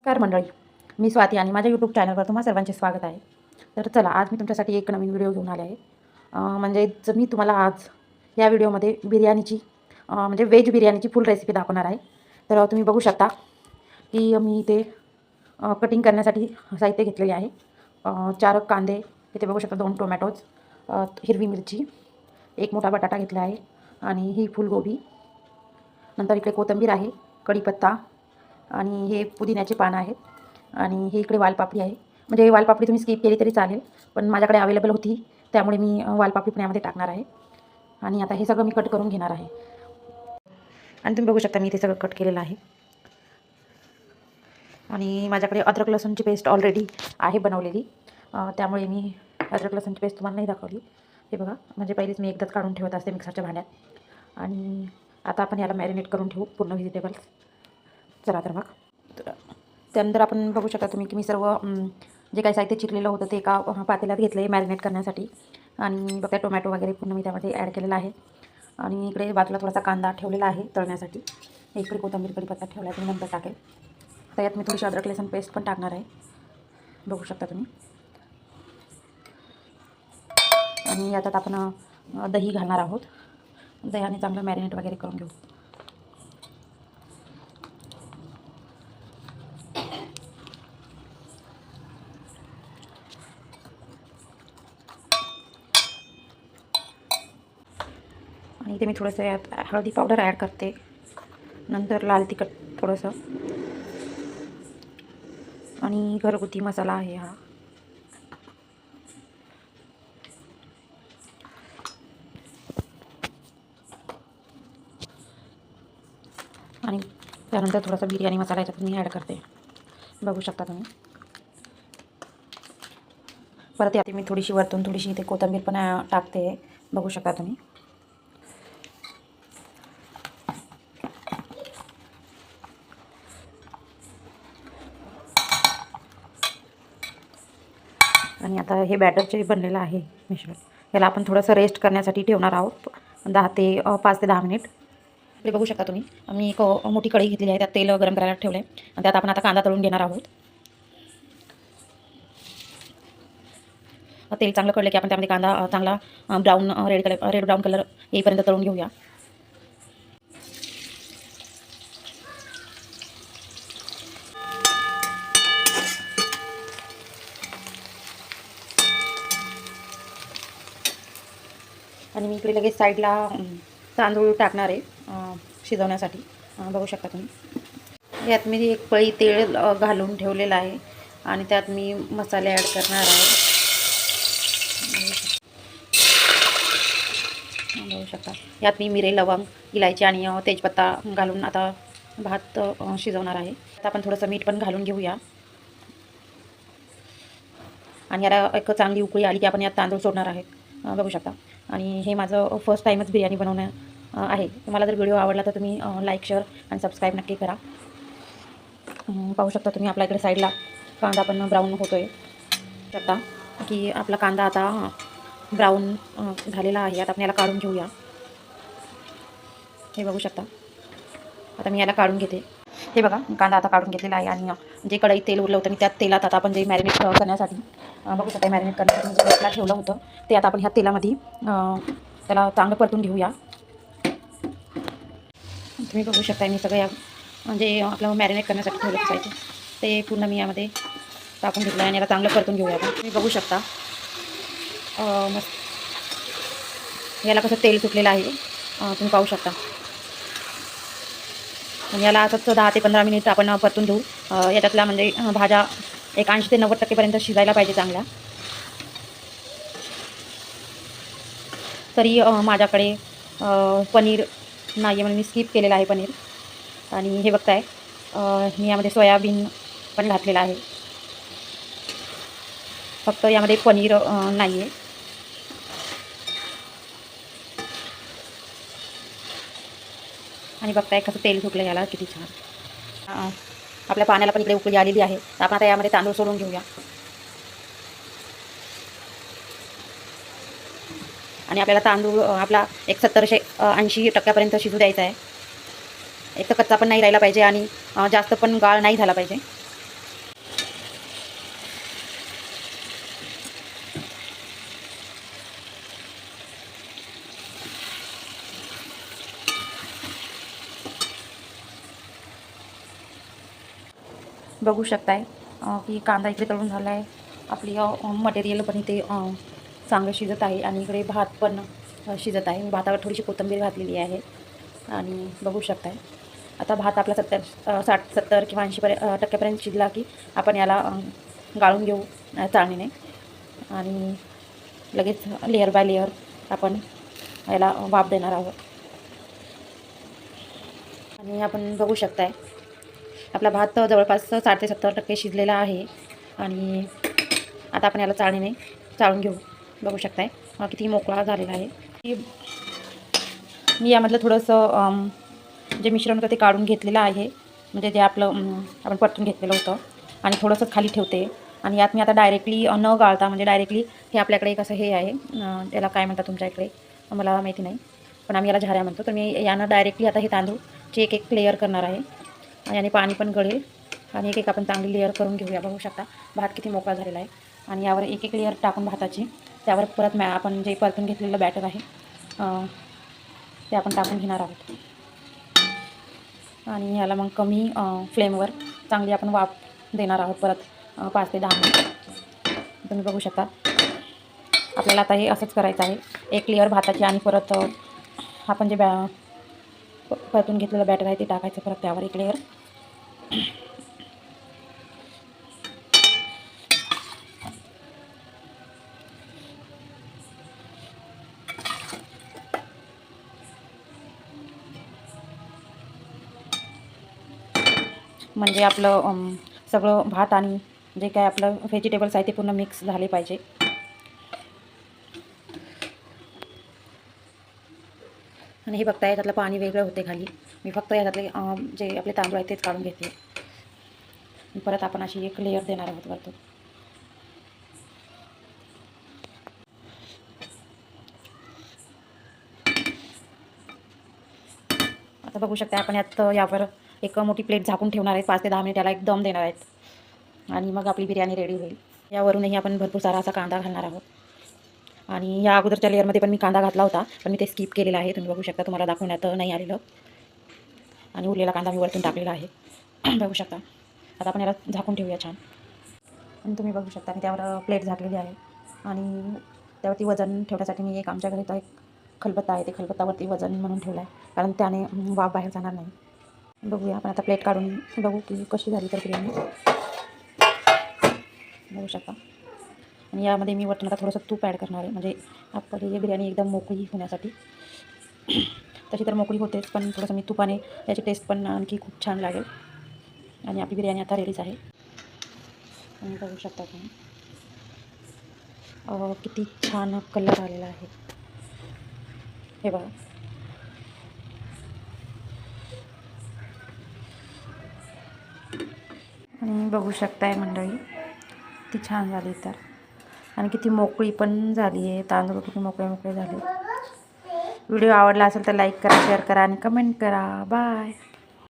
नमस्कार मंडळी, मी स्वाती आणि माझ्या यूट्यूब चॅनलवर तुम्हा सर्वांचे स्वागत आहे. तर चला, आज मी तुमच्यासाठी एक नवीन व्हिडिओ घेऊन आले आहे. म्हणजेच मी तुम्हाला आज या व्हिडिओमध्ये बिर्याणीची म्हणजे व्हेज बिर्याणीची फुल रेसिपी दाखवणार आहे. तर तुम्ही बघू शकता की मी इथे कटिंग करण्यासाठी साहित्य घेतलेले आहे. 4 कांदे, इथे बघू शकता 2 टोमॅटोज, हिरवी मिरची, एक मोठा बटाटा घेतला आहे आणि ही फुलगोबी. नंतर इकडे कोथिंबीर आहे, कढीपत्ता आणि हे पुदिन्याचे पानं आहेत आणि हे इकडे वालपापडी आहे. म्हणजे वालपापडी तुम्ही स्किप केली तरी चालेल, पण माझ्याकडे अवेलेबल होती त्यामुळे मी वालपापडी पण यामध्ये टाकणार आहे. आणि आता हे सगळं मी कट करून घेणार आहे आणि तुम्ही बघू शकता मी इथे सगळं कट केलेलं आहे. आणि माझ्याकडे अद्रक लसूणची पेस्ट ऑलरेडी आहे बनवलेली, त्यामुळे मी अद्रक लसूणची पेस्ट तुम्हाला नाही दाखवली. हे बघा, म्हणजे पहिलेच मी एकदाच काढून ठेवत असते मिक्सरच्या भांड्यात. आणि आता आपण याला मॅरिनेट करून ठेवू पूर्ण व्हेजिटेबल्स. चला तर मग त्यानंतर आपण बघू शकता तुम्ही की मी सर्व जे काही साहित्य चिरलेलं होतं ते एका पातेल्यात घेतलं आहे मॅरिनेट करण्यासाठी. आणि बघा टोमॅटो वगैरे पूर्ण मी त्यामध्ये ॲड केलेला आहे. आणि इकडे बाजूला थोडासा कांदा ठेवलेला आहे तळण्यासाठी. इकडे कोथिंबीर कढीपत्ता ठेवला आहे, तुम्ही नंतर टाकेल. त्यात मी थोडीशी अद्रक लसूण पेस्ट पण टाकणार आहे, बघू शकता तुम्ही. आणि याच्यात आपण दही घालणार आहोत. दह्याने चांगलं मॅरिनेट वगैरे करून घेऊ. आणि इथे मी थोडंसं यात हळदी पावडर ॲड करते, नंतर लाल तिखट थोडंसं, आणि घरगुती मसाला आहे हा. आणि त्यानंतर थोडासा बिर्याणी मसाला याच्यात मी ॲड करते, बघू शकता तुम्ही. परत यात मी थोडीशी वरतून थोडीशी इथे कोथिंबीर पण टाकते, बघू शकता तुम्ही. आणि आता हे बॅटर जे बनलेलं आहे मिश्रण, याला आपण थोडंसं रेस्ट करण्यासाठी ठेवणार आहोत 5 ते 10 मिनिट. इकडे बघू शकता तुम्ही, मी एक मोठी कढई घेतलेली आहे, त्यात तेल गरम करायला ठेवलं आहे आणि त्यात आपण आता कांदा तळून घेणार आहोत. तेल चांगलं कळलं की आपण त्यामध्ये कांदा चांगला रेड ब्राऊन कलर येईपर्यंत तळून घेऊया. आणि मी इकडे लगेच साईडला तांदूळ टाकणार आहे शिजवण्यासाठी, बघू शकता तुम्ही. यात मी एक पळी तेल घालून ठेवलेलं आहे आणि त्यात मी मसाले ॲड करणार आहे, बघू शकता. यात मी मिरे, लवंग, इलायची आणि तेजपत्ता घालून आता भात शिजवणार आहे. आता आपण थोडंसं मीठ पण घालून घेऊया. आणि याला एक चांगली उकळी आली की आपण यात तांदूळ सोडणार आहे, बघू शकता. आणि हे माझं फर्स्ट टाईमच बिर्याणी बनवणं आहे. तुम्हाला जर व्हिडिओ आवडला तर तुम्ही लाईक, शेअर आणि सबस्क्राईब नक्की करा. पाहू शकता तुम्ही, आपल्या इकडे साईडला कांदा पण ब्राऊन होतो आहे. शकता की आपला कांदा आता ब्राऊन झालेला आहे. आता आपण याला काढून घेऊया, हे बघू शकता. आता मी याला काढून घेते. हे बघा, कांदा आता काढून घेतलेला आहे. आणि जे कढईत तेल उरलं होतं मी त्यात तेलात आता आपण जे मॅरिनेट करण्यासाठी बघू शकता, मॅरिनेट करण्यासाठी जे वेटला ठेवलं होतं ते आता आपण ह्या तेलामध्ये त्याला चांगलं परतून घेऊया. तुम्ही बघू शकता मी सगळं म्हणजे आपलं मॅरिनेट करण्यासाठी ठेवलं असायचं ते पूर्ण मी यामध्ये टाकून घेतलं आणि याला चांगलं परतून घेऊया आपण. तुम्ही बघू शकता मस्त याला कसं तेल सुटलेलं आहे, तुम्ही पाहू शकता. आणि याला असंच 10 ते 15 मिनिट आपण परतून घेऊ. याच्यातला म्हणजे भाज्या एक 80 ते 90% शिजायला पाहिजे चांगल्या. तरी माझ्याकडे पनीर नाही म्हणून मी स्किप केलेलं आहे पनीर. आणि हे बघताय मी यामध्ये सोयाबीन पण घातलेलं आहे, फक्त यामध्ये पनीर नाही आहे. आणि बघताय कसं तेल सुटलं याला, किती छान. आपल्या पाण्याला पण इकडे उकळी आलेली आहे. तर आपण आता यामध्ये तांदूळ सोडून घेऊया. आणि आपल्याला तांदूळ आपला एक 70-80% शिजू द्यायचा आहे. एक तर कच्चा पण नाही राहिला पाहिजे आणि जास्त पण गाळ नाही झाला पाहिजे. बघू शकताय की कांदा इकडे तळून झाला आहे. आपली मटेरियल पण इथे चांगलं शिजत आहे आणि इकडे भात पण शिजत आहे. मी भातावर थोडीशी कोथिंबीर घातलेली आहे आणि बघू शकताय आता भात आपला 60 किंवा 80 टक्क्यापर्यंत शिजला की आपण याला गाळून घेऊ चाळणीने आणि लगेच लेअर बाय लेअर आपण याला वाफ देणार आहोत. आणि आपण बघू शकताय आपला भात जवळपास 60 ते 70% शिजलेला आहे आणि आता आपण याला चाळणीने चाळून घेऊ. बघू शकताय किती मोकळा झालेला आहे. मी यामधलं थोडंसं जे मिश्रण होतं ते काढून घेतलेलं आहे, म्हणजे जे आपलं आपण परतून घेतलेलं होतं आणि थोडंसं खाली ठेवते आणि यात मी आता डायरेक्टली न गाळता म्हणजे डायरेक्टली हे आपल्याकडे एक असं हे आहे, त्याला काय म्हणतात तुमच्या इकडे मला माहिती नाही, पण आम्ही याला झाऱ्या म्हणतो. तर मी यानं डायरेक्टली आता हे तांदूळची एक एक लेअर करणार आहे आणि पाणी पण गळेल आणि एक एक आपण चांगली लेअर करून घेऊया. बघू शकता भात किती मोकळा झालेला आहे आणि यावर एक एक लेअर टाकून भाताची त्यावर परत आपण जे परतून घेतलेलं बॅटर आहे ते आपण टाकून घेणार आहोत आणि याला मग कमी फ्लेमवर चांगली आपण वाफ देणार आहोत परत 5 ते 10 मिनिट. तुम्ही बघू शकता आपल्याला आता हे असंच करायचं आहे. एक लेअर भाताची आणि परत आपण जे परतून घेतलेलं बॅटर आहे ते टाकायचं परत त्यावर एक लेअर. म्हणजे आपलं सगळं भात आणि जे काय आपलं व्हेजिटेबल्स आहे ते पूर्ण मिक्स झाले पाहिजे. आणि हे बघताय त्यातलं पाणी वेगळं होते खाली. मी फक्त याच्यातले जे आपले तांदूळ आहेत तेच काढून घेतले. परत आपण अशी एक लेअर देणार आहोत वरती. आता बघू शकता आपण यावर एक मोठी प्लेट झाकून ठेवणार आहे. 5 ते 10 मिनिट याला एक दम देणार आहेत आणि मग आपली बिर्याणी रेडी होईल. यावरूनही आपण भरपूर सारा असा कांदा घालणार आहोत आणि या अगोदरच्या लेअरमध्ये पण मी कांदा घातला होता, पण मी ते स्किप केलेला आहे. तुम्ही बघू शकता, तुम्हाला दाखवण्यात नाही आलेलं आणि उरलेला कांदा मी वरतून टाकलेला आहे. बघू शकता. आता आपण याला झाकून ठेवूया छान. आणि तुम्ही बघू शकता मी त्यावर प्लेट झाकलेली आहे आणि त्यावरती वजन ठेवण्यासाठी मी आमच्या घरी तर एक खलबत्ता आहे, ते खलबत्तावरती वजन म्हणून ठेवलं आहे, कारण त्याने वाफ बाहेर जाणार नाही. बघूया आपण आता प्लेट काढून बघू की कशी झाली तर बिर्याणी. बघू शकता. आणि यामध्ये मी वरतून आता थोडंसं तूप ॲड करणार आहे, म्हणजे आपली बिर्याणी एकदम मोकळी होण्यासाठी. तशी तर मोकळी होतेच, पण थोडंसं मी तुपाने याची टेस्ट पण आणखी खूप छान लागेल. आणि आपली बिर्याणी आता रेडीच आहे. आणि बघू शकता तुम्ही किती छान कलर आलेला आहे. हे बघा. आणि बघू शकताय मंडळी किती छान झाली तर, आणि किती मोकळी पण झाली आहे. तांदूळ किती मोकळे झाले. व्हिडिओ आवडला असेल तर लाईक करा, शेअर करा आणि कमेंट करा. बाय.